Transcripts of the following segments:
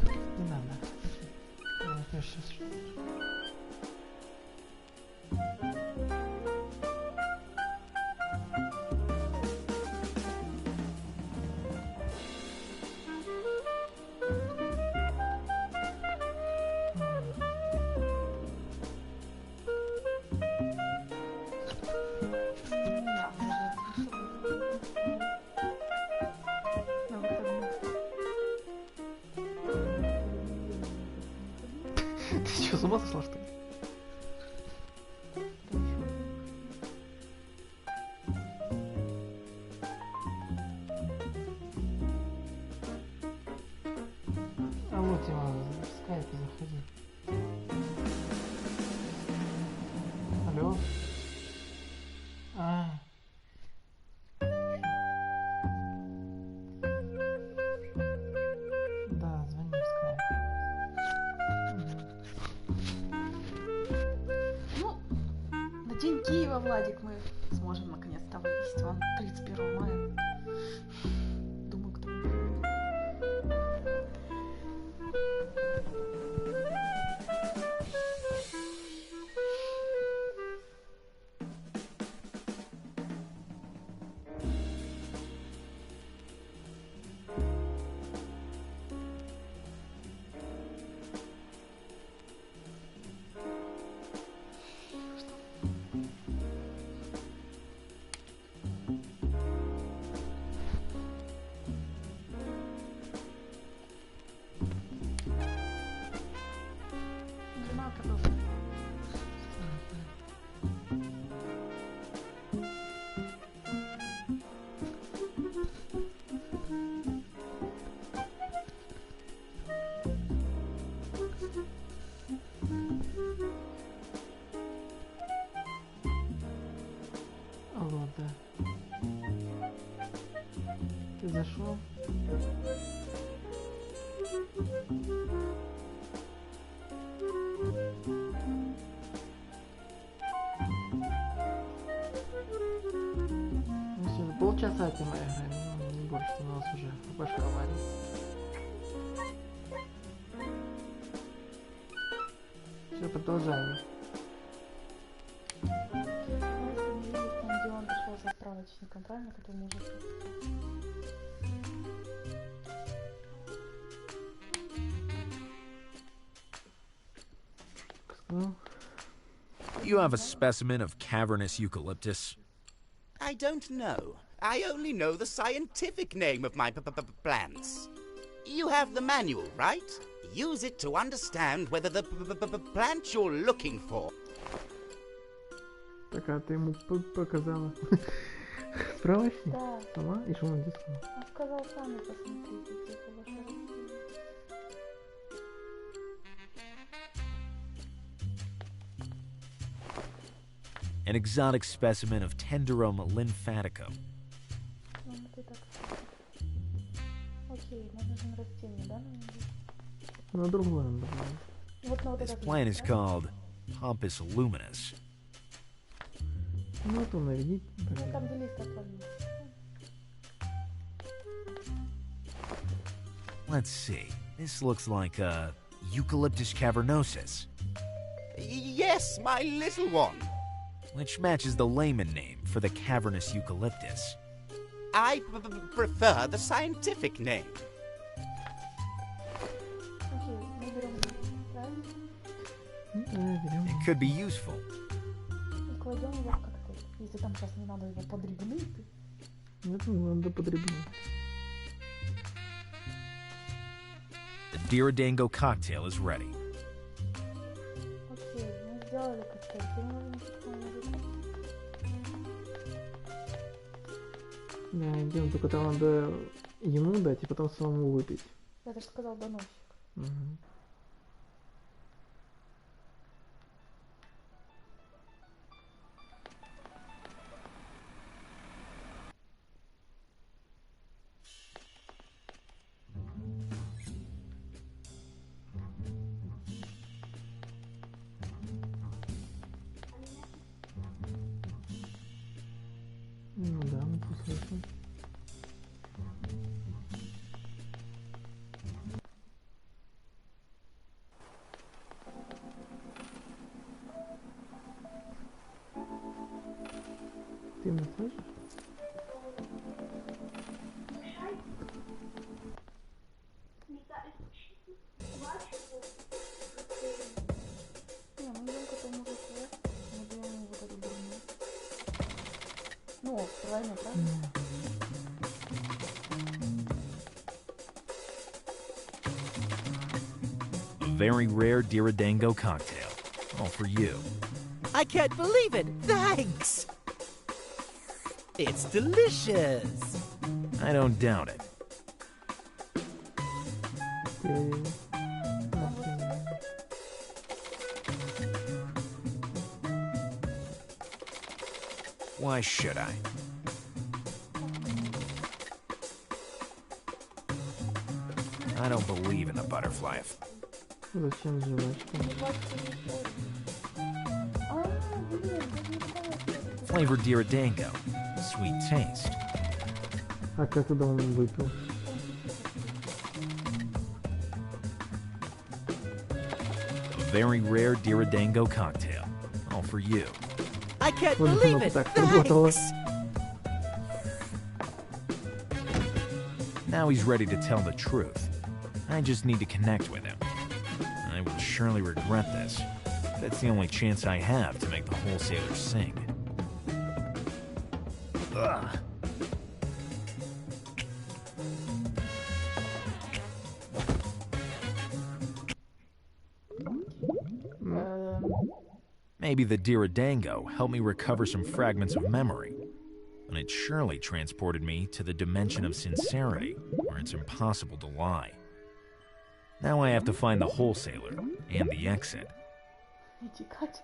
Не надо. Я сейчас... Ты что, с ума сошла, что ли? А вот я в скайпе заходи. Алло? А. Да, звони в скайп. Ну, на День Киева, Владик, мы сможем наконец-то вывести. Он 31 мая. Думаю, кто будет. Нажимаю продолжить. Алло, да. Ты зашел? Ну все, полчаса этим мы играем, ну, не больше, у нас уже большая авария. Все, продолжаем. Там, где он дошел за справочником, правильно, который мужик? Ну, You have a specimen of cavernous eucalyptus? I don't know. I only know the scientific name of my plants. You have the manual, right? Use it to understand whether the plant you're looking for. так, а ты ему показала справочник? Да. Сама? И что он здесь сказал? Он сказал, сами посмотрите, типа, ваши растения. An exotic specimen of Tenderum lymphaticum. Ну, ты так. Окей, мы нужны растения, да? На другое надо было. Вот на вот This этот. plant is called Pompous luminous. Ну, то наведите. Ну, там где лист отвалился. Let's see. This looks like Eucalyptus cavernosus, Yes, my little one. which matches the layman name for the cavernous eucalyptus. I prefer the scientific name. Окей, мы берем, правильно? Ну, берем. It could be useful. И кладем его в коктейль. Если там сейчас не надо его подребнуть. Это надо подребнуть. The Diridango cocktail is ready. Окей, мы сделали коктейль. Ты можем Да, идем, только там надо ему дать и потом самому выпить. Я даже сказал доносчик. Угу. Ну да, мы послушаем. Какие массажи? Не, мы идем к этому мужику. Мы делаем вот эту дурню. Ну, правильно, правильно? A very rare Diridango cocktail. All for you. I can't believe it! Thanks! It's delicious! I don't doubt it. Теперь... Why should I? I don't believe in the butterfly effect. Зачем жвачка? Flavored Diridango. Sweet taste. А как тогда он выпил? A very rare Diridango cocktail. All for you. I can't Вот believe оно it! так сработало. Thanks! Now he's ready to tell the truth. I just need to connect with him. I will surely regret this. That's the only chance I have to make the wholesaler sing. Ugh. Maybe the Diridango helped me recover some fragments of memory, and it surely transported me to the dimension of sincerity, where it's impossible to lie. Now I have to find the wholesaler and the exit. И текать.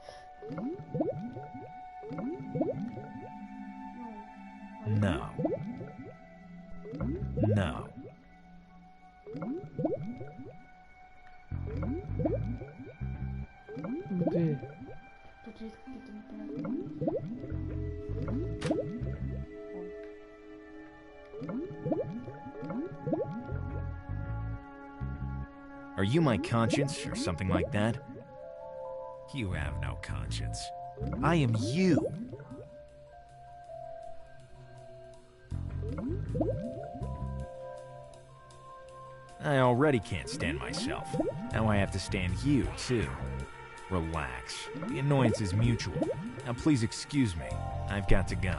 No. No. Дверь. Тут есть какие-то непонятные. Are you my conscience or something like that? You have no conscience. I am you. I already can't stand myself. Now I have to stand you, too. Relax. The annoyance is mutual. Now please excuse me. I've got to go.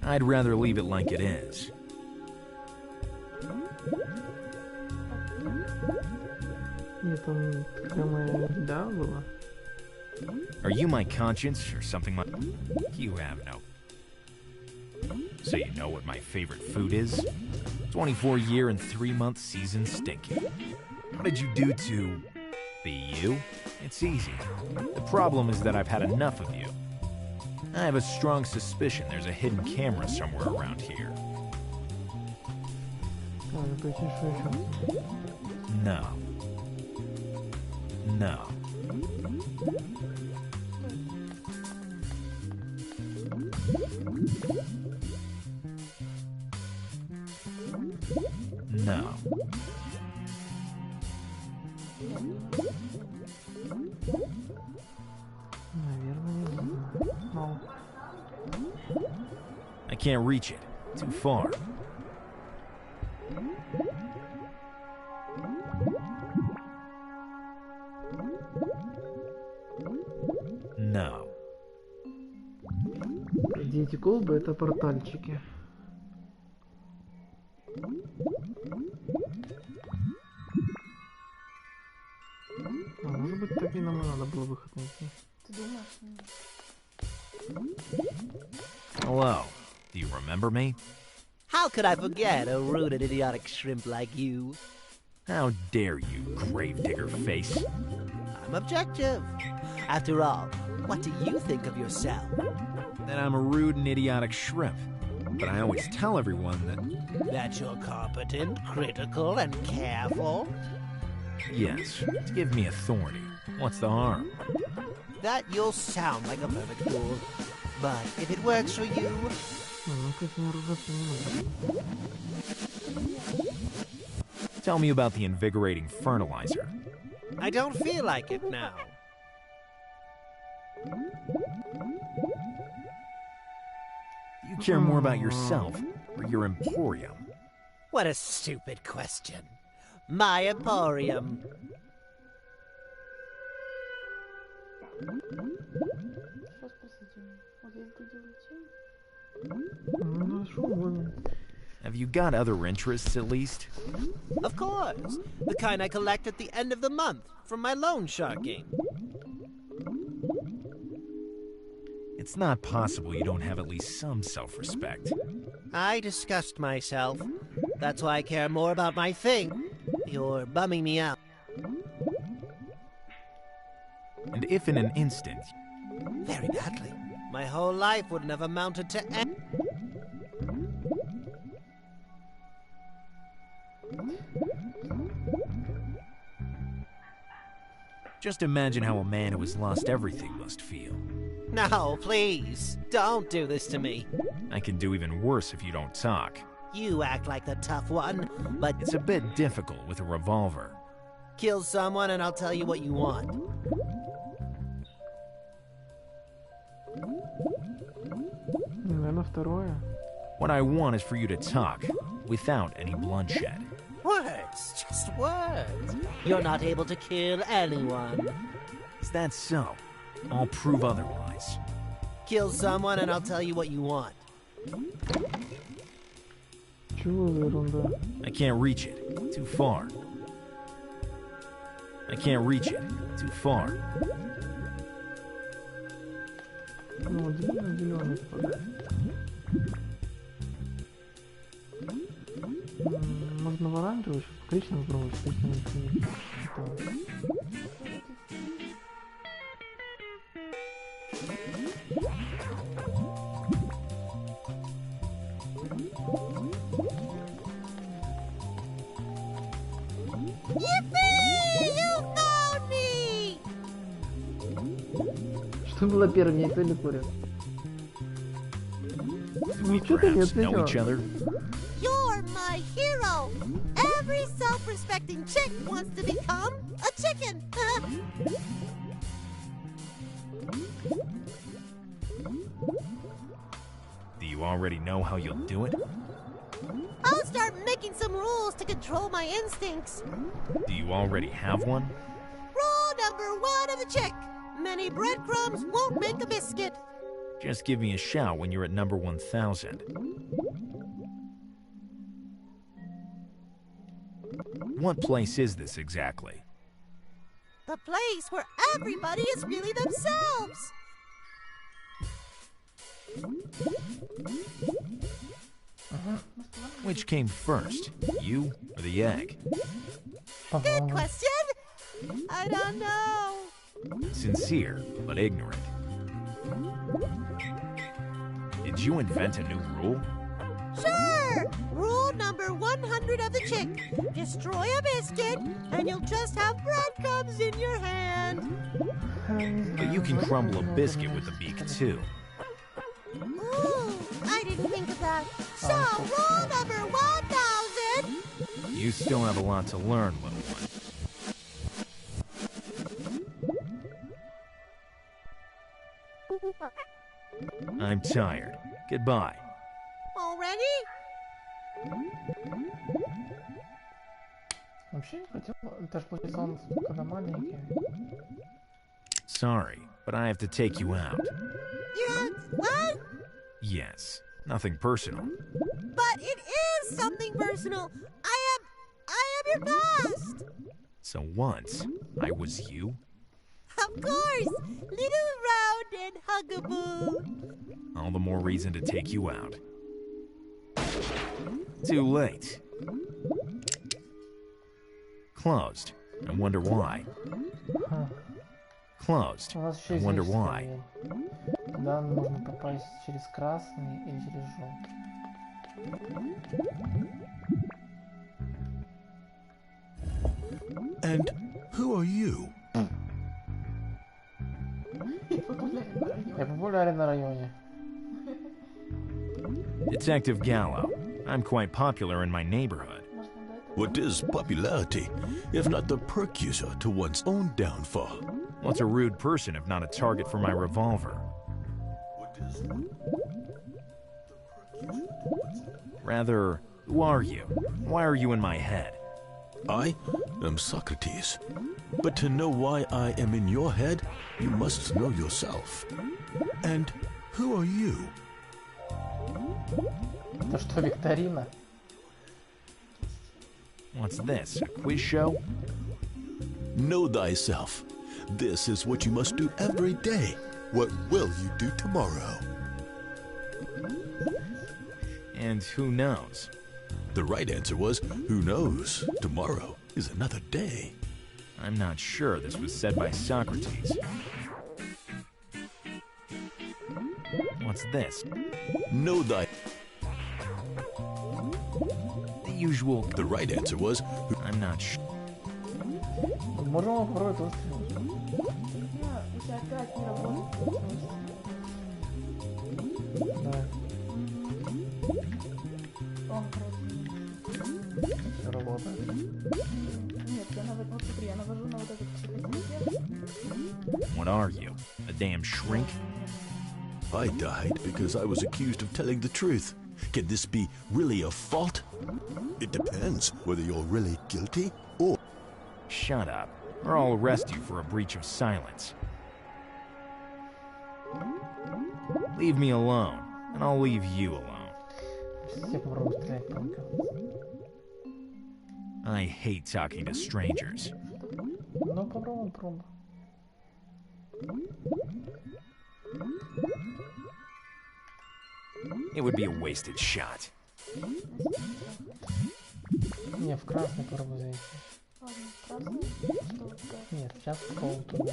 I'd rather leave it like it is. Нет, там прямая еда была. Are you my conscience or something like... You have no... So you know what my favorite food is? 24-year and 3-month seasoned stinky. What did you do to... be you? It's easy. The problem is that I've had enough of you. I have a strong suspicion there's a hidden camera somewhere around here. Так, то есть что еще? No. No. No. Наверное, не знаю. Мало. I can't reach it. Too far. No. Где эти колбы? Это портальчики. А может быть, так и нам и надо было выход найти. Ты думаешь? Hello. Do you remember me? How could I forget a rude and idiotic shrimp like you? How dare you, gravedigger face? I'm objective. After all, what do you think of yourself? That I'm a rude and idiotic shrimp. But I always tell everyone that... That you're competent, critical, and careful? Yes, give me authority. What's the harm? That you'll sound like a perfect fool. But if it works for you, Ну-ка, с ней ругаться не надо. Tell me about the invigorating fertilizer. I don't feel like it now. Do you care more about yourself or your emporium? What a stupid question. My emporium. Что спросить? Вот есть другие тем. Ну, что угодно. Have you got other interests at least? Of course. The kind I collect at the end of the month from my loan sharking. It's not possible you don't have at least some self-respect. I disgust myself. That's why I care more about my thing. You're bumming me out. And if in an instant... Very badly. My whole life wouldn't have amounted to any... Just imagine how a man who has lost everything must feel. No, please. Don't do this to me. I can do even worse if you don't talk. You act like the tough one, but It's a bit difficult with a revolver. kill someone and I'll tell you what you want. Наверное, второе. What I want is for you to talk, without any bloodshed. Words, just words. You're not able to kill anyone. Is that so? I'll prove otherwise. Kill someone and I'll tell you what you want. Чего за ерунда? I can't reach it. Too far. I can't reach it. Too far. Ну, зеленый попадает. Можно в оранжевый, еще в коричневый пробовать, коричневый не готово. Что было первым, я или курят? Do we Ничего ты не perhaps know each ответила. other? You're my hero. Every self-respecting chick wants to become a chicken. Do you already know how you'll do it? I'll start making some rules to control my instincts. Do you already have one? Rule number 1 of the chick. Many breadcrumbs won't make a biscuit. Just give me a shout when you're at number 1000. What place is this exactly? The place where everybody is really themselves. Which came first, you or the egg? Good question. I don't know. Sincere, but ignorant. Did you invent a new rule? Sure. Rule number 100 of the chick. Destroy a biscuit, and you'll just have breadcrumbs in your hand. But you can crumble a biscuit with the beak too. Ooh, I didn't think of that. So, rule number 1000. You still have a lot to learn, little one. I'm tired. Goodbye. Already? Вообще не хотел, это ж получается он когда маленький. Sorry, but I have to take you out. Yeah, what? Yes, nothing personal. But it is something personal. I am your past. So once, I was you? Of course, little round and huggable. All the more reason to take you out. Too late. Closed. I wonder why. Closed. У нас еще I есть wonder логический why. момент. Туда можно попасть через красный или через желтый. And who are you? Я популярен на районе. Detective Gallo. I'm quite popular in my neighborhood. What is popularity, if not the precursor to one's own downfall? What's a rude person if not a target for my revolver? Rather, who are you? Why are you in my head? I am Socrates. But to know why I am in your head, you must know yourself. And who are you? Это что, викторина? What's this, a quiz show? Know thyself. This is what you must do every day. What will you do tomorrow? And who knows? The right answer was, who knows? Tomorrow is another day. I'm not sure this was said by Socrates. What's this? Know thy... The usual... The right answer was, I'm not sure. Можем попробовать выстрелить. У тебя опять не работает. Да, Он просто... все работает. Нет, я навожу, вот смотри, я навожу на вот этот психотипе. What are you? A damn shrink? I died because I was accused of telling the truth. Can this be really a fault? It depends whether you're really guilty or... Shut up, or I'll arrest you for a breach of silence. Leave me alone, and I'll leave you alone. Все попробуем стрелять только. I hate talking to strangers. Ну, попробуем. It would be a wasted shot. Не, в красный попробуй зайти. Ладно, красный. Что вот это? Нет, сейчас в желтую.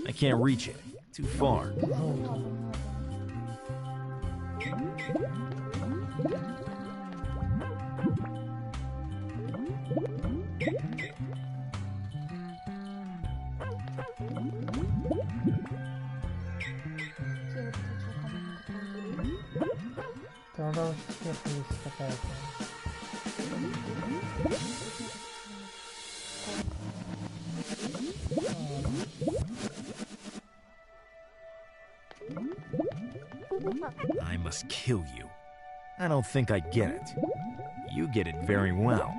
I can't reach it. Too far. Желтую. Там надо сверху есть какая-то. I must kill you. I don't think I get it. You get it very well.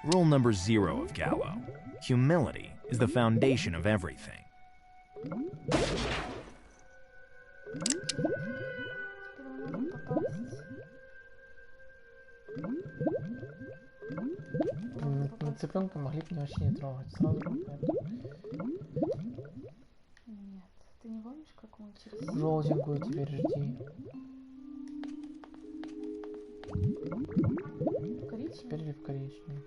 Rule number 0 of Gallo. Humility is the foundation of everything. На цыпленка могли бы мне вообще не трогать. Сразу бы поэтому. Нет, ты не помнишь, как он через... Желтенькую теперь жди. Коричневый? Теперь в коричневую.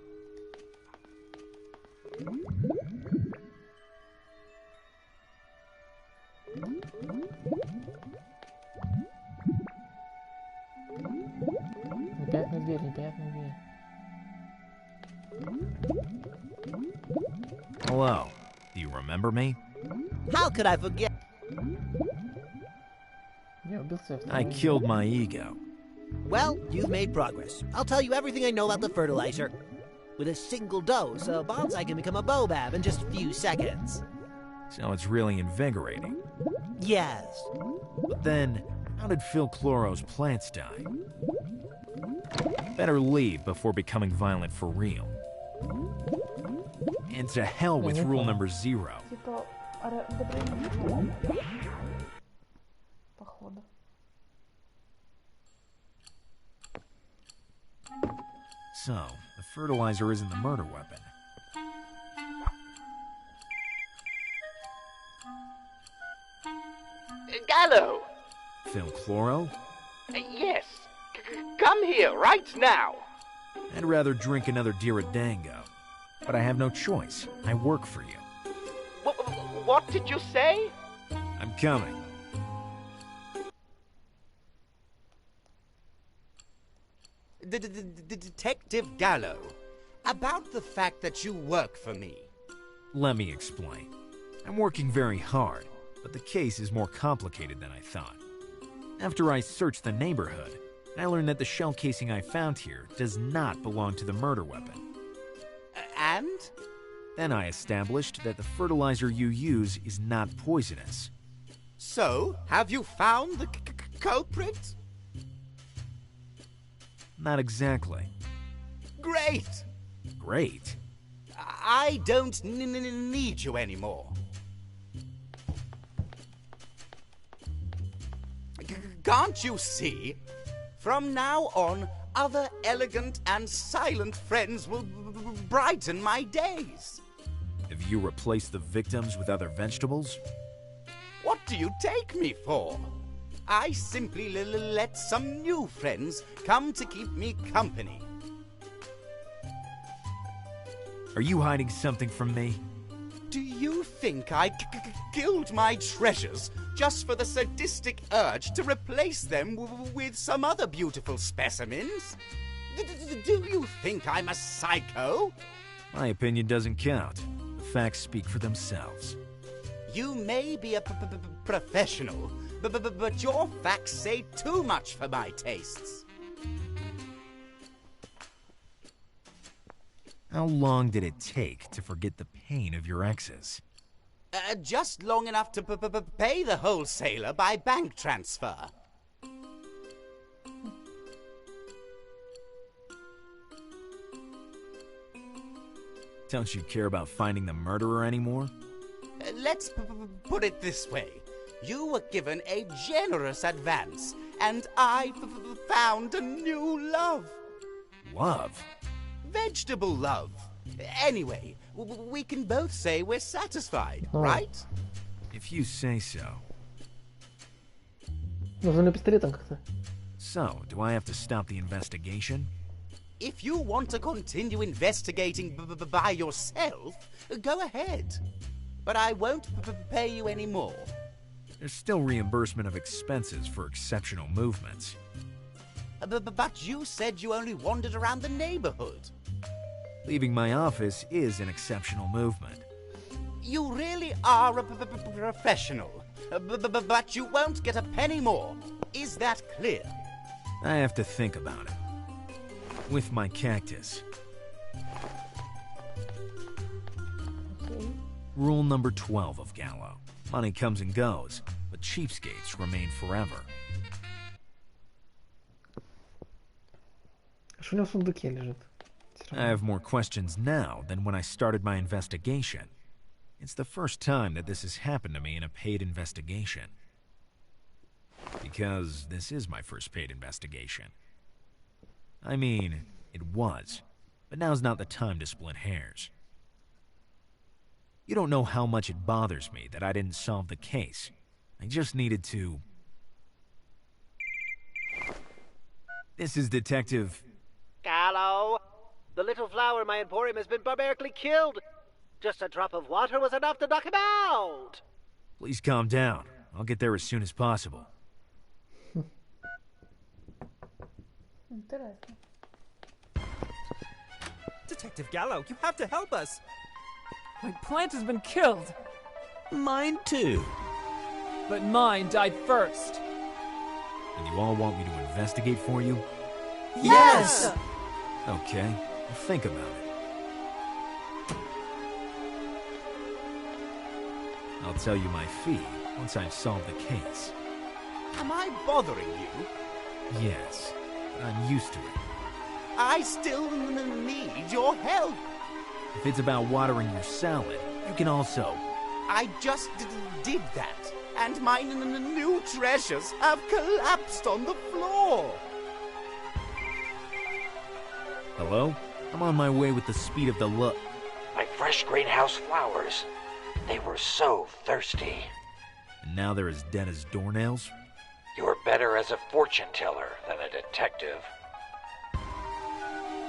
Опять на дверь, опять на дверь. Hello. Do you remember me? How could I forget? Я убил себя I killed my ego. Well, you've made progress. I'll tell you everything I know about the fertilizer. With a single dose, a bonsai can become a baobab in just a few seconds. So it's really invigorating. Yes. But then, how did Phil Chloro's plants die? Better leave before becoming violent for real. And to hell with rule number 0. Типа, одобрение. Походу. So, the fertilizer isn't the murder weapon. Gallo! Phil Chloro? Yes. Come here, right now. I'd rather drink another Diradango. But I have no choice. I work for you. What did you say? I'm coming. Detective Gallo, about the fact that you work for me. Let me explain. I'm working very hard, but the case is more complicated than I thought. After I searched the neighborhood, I learned that the shell casing I found here does not belong to the murder weapon. And? Then I established that the fertilizer you use is not poisonous. So, have you found the culprit? Not exactly. Great! Great. I don't need you anymore. Can't you see? From now on, other elegant and silent friends will brighten my days. Have you replaced the victims with other vegetables? What do you take me for? I simply let some new friends come to keep me company. Are you hiding something from me? Do you think I killed my treasures just for the sadistic urge to replace them with some other beautiful specimens? Do you think I'm a psycho? My opinion doesn't count. The facts speak for themselves. You may be a professional, but your facts say too much for my tastes. How long did it take to forget the pain of your exes? Just long enough to pay the wholesaler by bank transfer. Don't you care about finding the murderer anymore? Let's put it this way. You were given a generous advance, and I found a new love. Love? Vegetable love. Anyway, we can both say we're satisfied, right? If you say so. Нужно пистолетом как-то. So, do I have to stop the investigation? If you want to continue investigating by yourself, go ahead. But I won't pay you any more. There's still reimbursement of expenses for exceptional movements. But you said you only wandered around the neighborhood. Leaving my office is an exceptional movement. You really are a professional. But you won't get a penny more. Is that clear? I have to think about it. With my cactus. Окей. Rule number 12 of Gallo. Money comes and goes, but cheapskates remain forever. Что у него в сундуке лежит? I have more questions now than when I started my investigation. It's the first time that this has happened to me in a paid investigation. Because this is my first paid investigation. I mean, it was, but now's not the time to split hairs. You don't know how much it bothers me that I didn't solve the case. I just needed to... This is Detective... Gallo! The little flower in my emporium has been barbarically killed. Just a drop of water was enough to knock him out. Please calm down. I'll get there as soon as possible. Интересно. Detective Gallo, you have to help us. My plant has been killed, Mine too. but mine died first. And you all want me to investigate for you? Yes! Okay, I'll think about it. I'll tell you my fee once I've solved the case. Am I bothering you? Yes, I'm used to it. I still need your help. If it's about watering your salad, you can also... I just did that, and my new treasures have collapsed on the floor. Hello? I'm on my way with the speed of the look. My fresh greenhouse flowers. They were so thirsty. And now they're as dead as doornails? You're better as a fortune teller than a detective.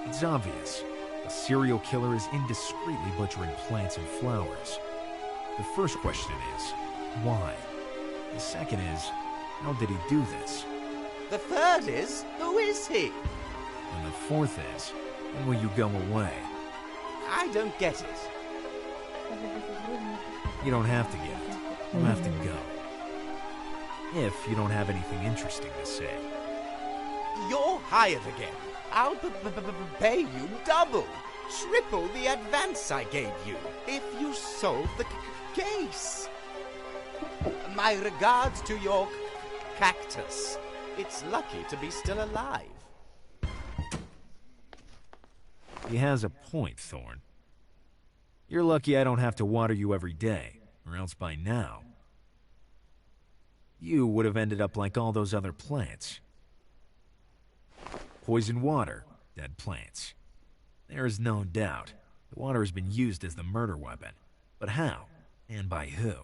It's obvious. A serial killer is indiscreetly butchering plants and flowers. The first question is, why? The second is, how did he do this? The third is, who is he? And the fourth is, when will you go away? I don't get it. You don't have to get it. You have to go. If you don't have anything interesting to say. You're hired again. I'll pay you double. triple the advance I gave you if you solve the case. My regards to your cactus. It's lucky to be still alive. He has a point, Thorn. You're lucky I don't have to water you every day, or else by now, you would have ended up like all those other plants. Poisoned water, dead plants. There is no doubt the water has been used as the murder weapon. But how? And by who?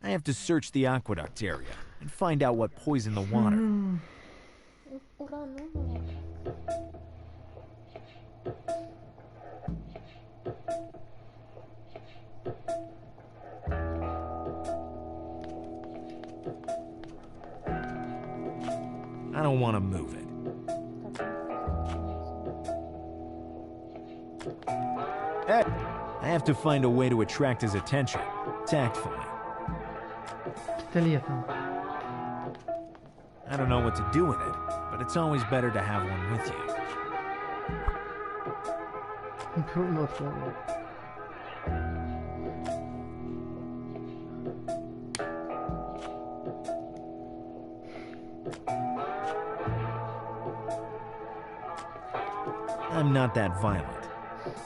I have to search the aqueduct area and find out what poisoned the water. I don't want to move it. Hey, I have to find a way to attract his attention, tactfully. I don't know what to do with it, but it's always better to have one with you. I'm not that violent.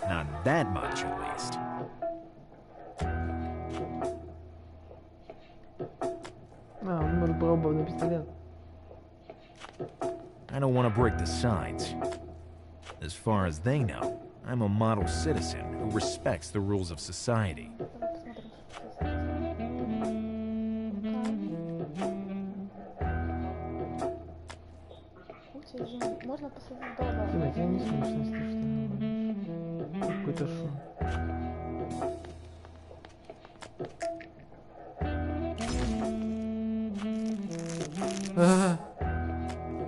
Not that much, at least. I don't want to break the signs. As far as they know, I'm a model citizen who respects the rules of society.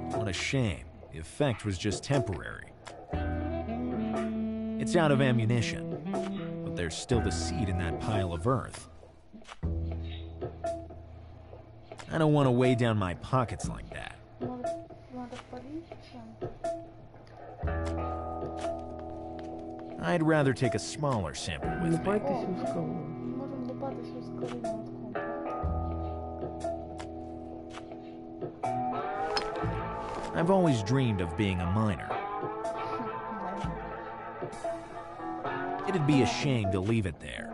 What a shame. The effect was just temporary. It's out of ammunition, but there's still the seed in that pile of earth. I don't want to weigh down my pockets like that. I'd rather take a smaller sample with me. I've always dreamed of being a miner. It'd be a shame to leave it there.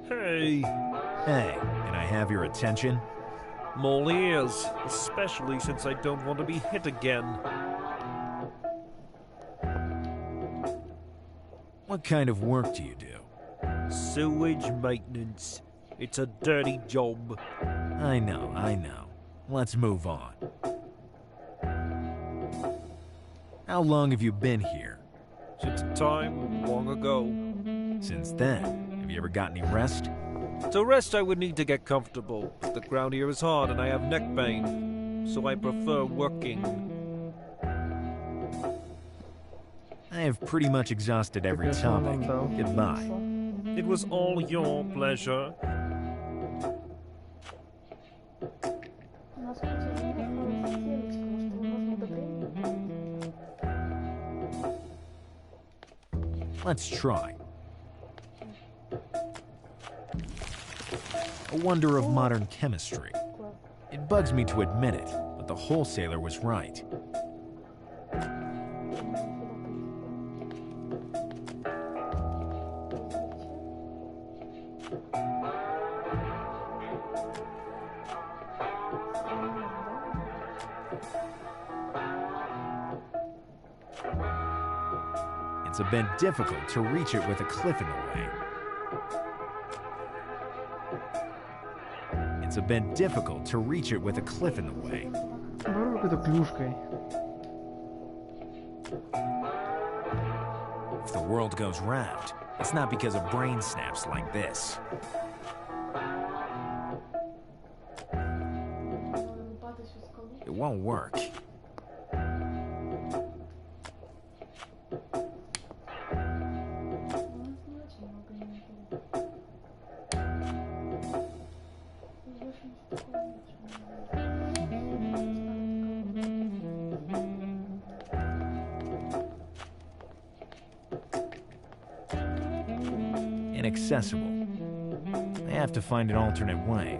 Hey. Hey, can I have your attention? I'm all ears, especially since I don't want to be hit again. What kind of work do you do? Sewage maintenance. It's a dirty job. I know. Let's move on. How long have you been here? Since time long ago. Since then, have you ever got any rest? To rest, I would need to get comfortable, but the ground here is hard and I have neck pain, so I prefer working. I have pretty much exhausted every topic. Goodbye. It was all your pleasure. Let's try. A wonder of modern chemistry. It bugs me to admit it, but the wholesaler was right. It's been difficult to reach it with a cliff in the way. It's been difficult to reach it with a cliff in the way. If the world goes round, it's not because of brain snaps like this. It won't work. inaccessible. I have to find an alternate way.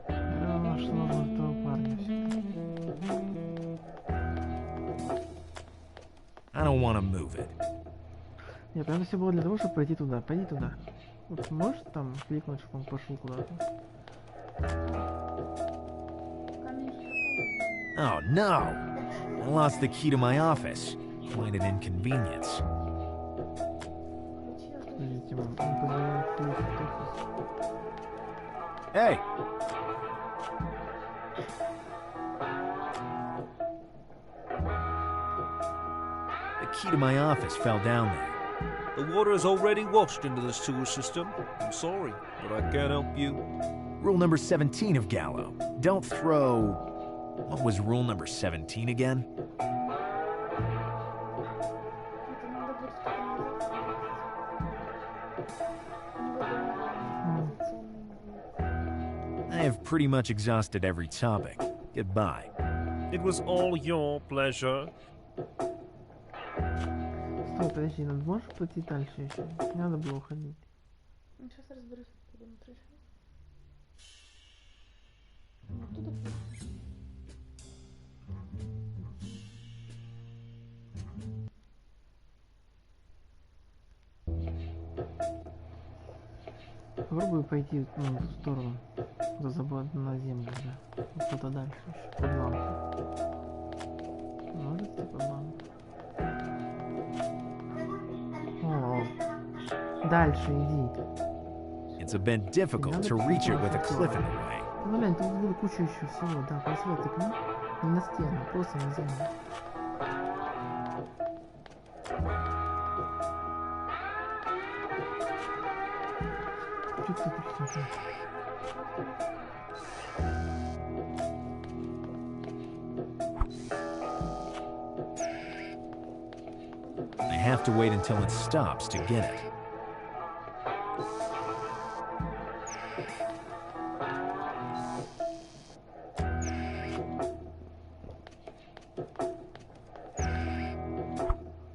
Что нужно этого парня? I don't want to move it. Нет, это все было для того, чтобы пойти туда. Пойди туда. Вот можешь там кликнуть, чтобы он пошел куда-то? Oh no! I lost the key to my office. Quite an inconvenience. Подождите, он позвонил в офис. Hey! The key to my office fell down there. The water has already washed into the sewer system. I'm sorry, but I can't help you. Rule number 17 of Gallo. Don't throw... What was rule number 17 again? I have pretty much exhausted every topic. Goodbye. It was all your pleasure. Стой, подожди, надо можешь пойти дальше еще? Не надо было уходить. Сейчас разберусь, откуда мы пришли. Оттуда. Попробую пойти в ту сторону. За забор на землю, да. Вот куда дальше еще. Под лампу. Может идти под лампу? О, дальше иди. It's a bit difficult to reach it with a cliff in the way. Ну, глянь, тут будет куча еще всего, да, красиво тыкни. Не на стену, просто на землю. Чуть тыкни. I have to wait until it stops to get it.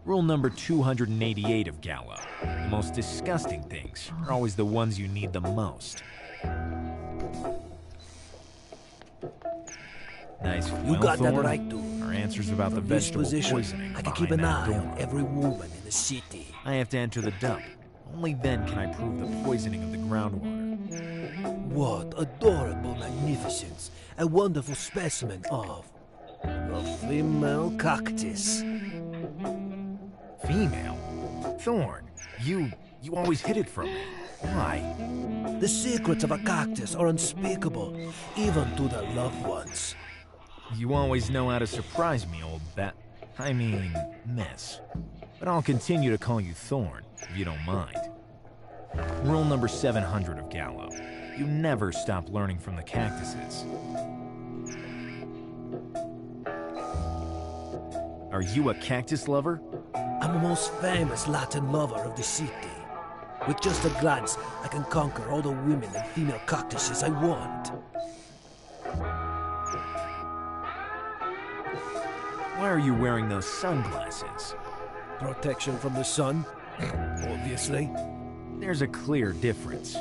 Rule number 288 of Gallo. The most disgusting things are always the ones you need the most. Nice. You got that Thorn. right, too. Our answers about the From this vegetable position, poisoning I can keep an behind that eye door. on every woman in the city. I have to enter the dump. Only then can I prove the poisoning of the groundwater. What adorable magnificence. A wonderful specimen of a female cactus. Female? Thorn, you always hid it from me. Why? The secrets of a cactus are unspeakable, even to their loved ones. You always know how to surprise me, old miss. But I'll continue to call you Thorn, if you don't mind. Rule number 700 of Gallo. You never stop learning from the cactuses. Are you a cactus lover? I'm the most famous Latin lover of the city. With just a glance, I can conquer all the women and female cactuses I want. Why are you wearing those sunglasses? Protection from the sun, obviously. There's a clear difference.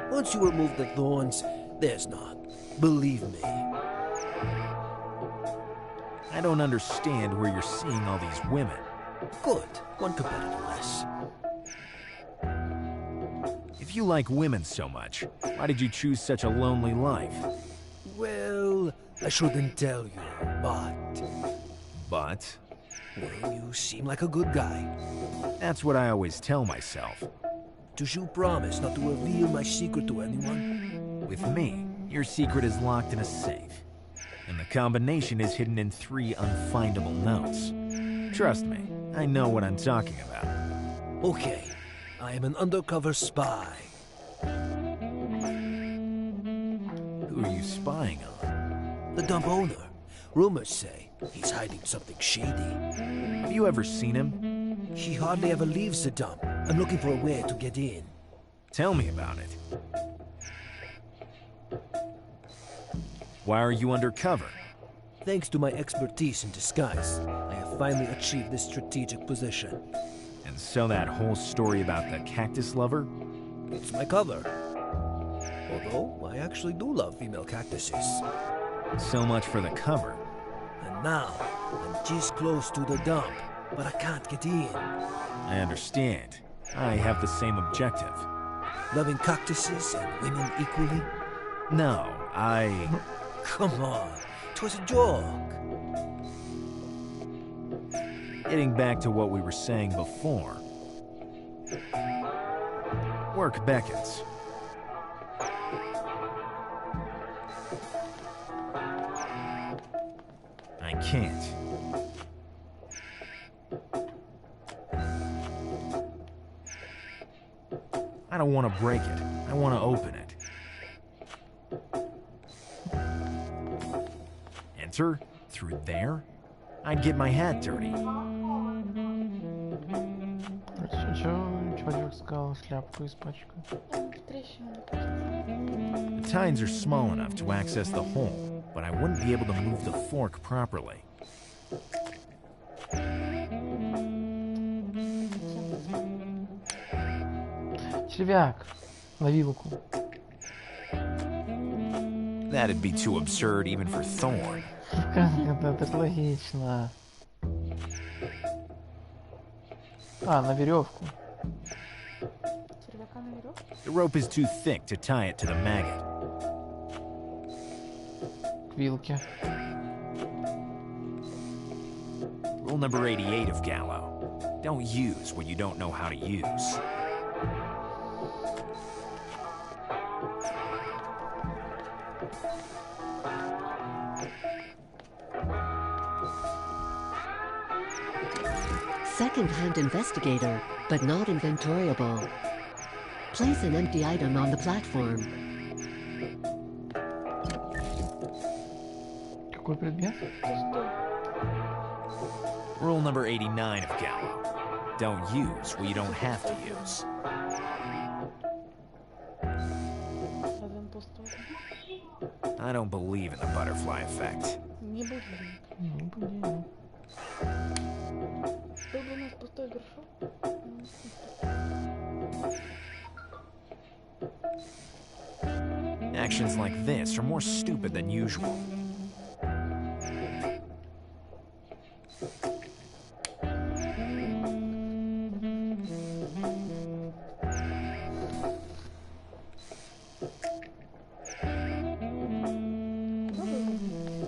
Once you remove the thorns, there's not. Believe me. I don't understand where you're seeing all these women. Good. One competitor less. If you like women so much, why did you choose such a lonely life? Well, I shouldn't tell you, but... But? Well, you seem like a good guy. That's what I always tell myself. Does you promise not to reveal my secret to anyone? With me, your secret is locked in a safe. And the combination is hidden in 3 unfindable notes. Trust me, I know what I'm talking about. Okay, I am an undercover spy. Who are you spying on? The dump owner. Rumors say he's hiding something shady. Have you ever seen him? He hardly ever leaves the dump. I'm looking for a way to get in. Tell me about it. Why are you undercover? Thanks to my expertise in disguise, I have finally achieved this strategic position. And so that whole story about the cactus lover? It's my cover. Although, I actually do love female cactuses. So much for the cover. And now, I'm just close to the dump, but I can't get in. I understand. I have the same objective. Loving cactuses and women equally? No, Come on, 'twas a joke. Getting back to what we were saying before. Work beckons. I can't. I don't want to break it. I want to open it. Enter? Through there? I'd get my hat dirty. Чувачок сказал, шляпку испачкал. The tines are small enough to access the hole, but I wouldn't be able to move the fork properly. Червяк на вилку. That'd be too absurd even for Thorn. Это ж логично. А, на веревку. Червяка на веревку? The rope is too thick to tie it to the maggot. К вилке. Rule number 88 of Gallo. Don't use what you don't know how to use. Second-hand investigator, but not inventoriable. Place an empty item on the platform. Какой предмет? Rule number 89 of Gallo. Don't use what you don't have to use. I don't believe in the butterfly effect. Не будем. Не будем. Был бы у нас пустой горшок. Actions like this are more stupid than usual.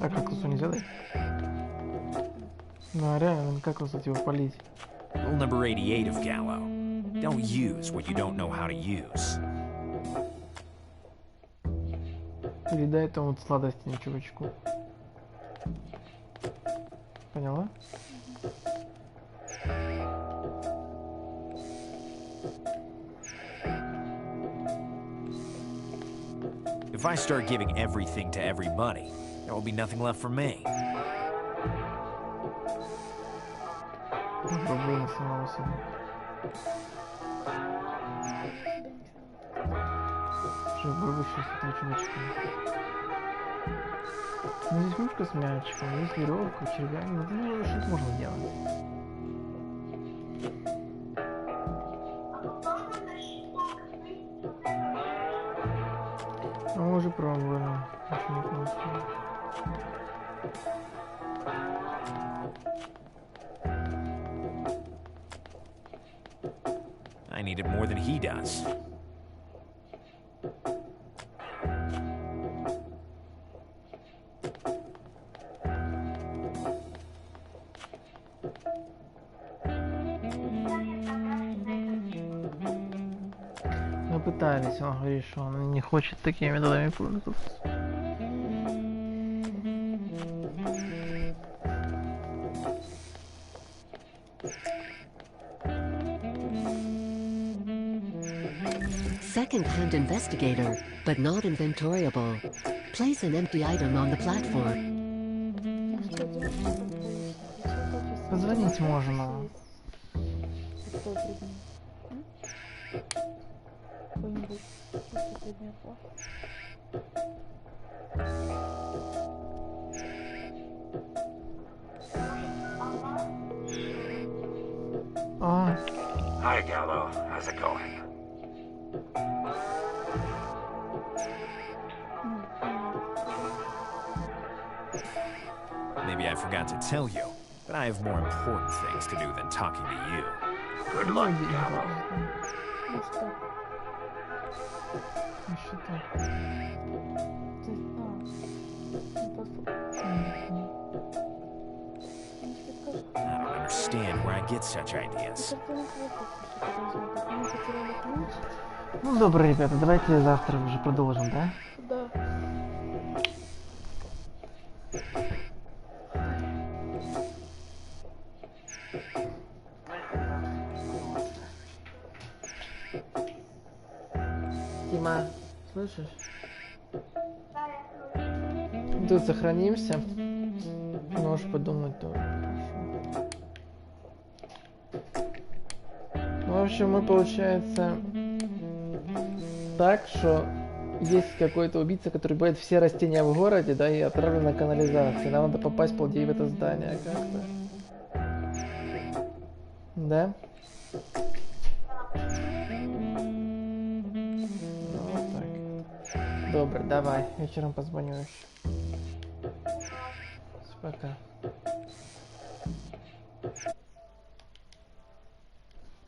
А кактусу нельзя дать? Ну а реально, как кстати его полить? Rule number 88 of Gallo. Don't use what you don't know how to use. Или дай этому вот сладостям чувачку. Поняла? If I start giving everything to everybody, there will be nothing left for me. Попробуй на самого себя. Попробуй сейчас этого чувачка. Ну здесь ручка с мячиком, здесь веревка, червяк. Ну что-то можно делать. А мы уже пробовали. Ничего не получилось. I need it more than he does. Мы пытались, он говорит, что он не хочет такими методами пользоваться. Second-hand investigator, but not inventoriable. Place an empty item on the platform. Позвонить можно. Какой предмет? Какой-нибудь предмет. А. Hi, Gallo. How's it going? Maybe I forgot to tell you, but I have more important things to do than talking to you. Good luck, Gallo. I don't understand where I get such ideas. Ну, добро, ребята, давайте завтра уже продолжим, да? Да. Тима, слышишь? Тут сохранимся. Можешь подумать тоже. В общем, мы, получается, так, что есть какой-то убийца, который боит все растения в городе, да, и отравлен на канализации. Нам надо попасть, по идее, в это здание как-то. Да? Ну, вот так. Добре, давай. Вечером позвоню еще. Пока.